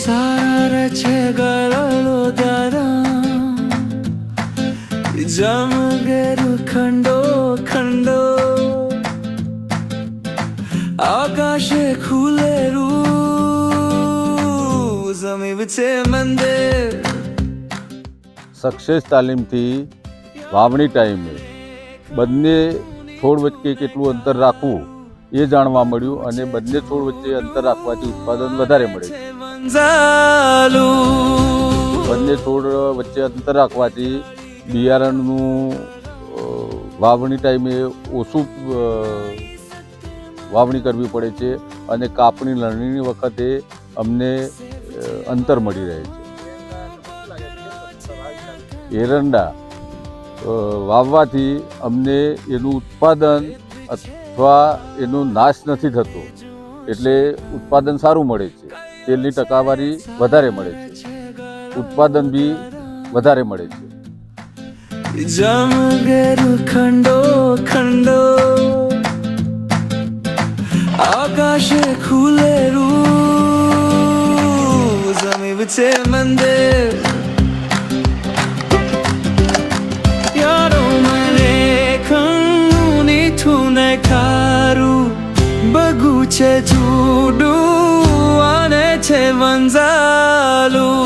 સારા છે ગરલો દારા જમ ગેરુ ખંડો ખંડો આકાશે ખુલેરું જમી વચ્ચે મંદિર સક્સેસ તાલીમથી વાવણી ટાઈમે બંને છોડ વચ્ચે કેટલું અંતર રાખવું એ જાણવા મળ્યું અને બંને છોડ વચ્ચે અંતર રાખવાથી ઉત્પાદન વધારે મળે છે. બંને છોડ વચ્ચે અંતર રાખવાથી બિયારણનું વાવણી ટાઈમે ઓછું વાવણી કરવી પડે છે અને કાપણી લણણીની વખતે અમને અંતર મળી રહે છે. એરંડા વાવવાથી અમને એનું ઉત્પાદન અથવા એનો નાશ નથી થતો એટલે ઉત્પાદન સારું મળે છે. તેલની ટકાવારી વધારે મળે છે, ઉત્પાદન બી વધારે મળે છે. જમ ગેરુ ખંડો ખંડો આકાશે ખુલેરું જમી વચ્ચે મંદિર યારો મને ખંડુની થૂને ખારું બગુચે જુડું અને છે વંજાલું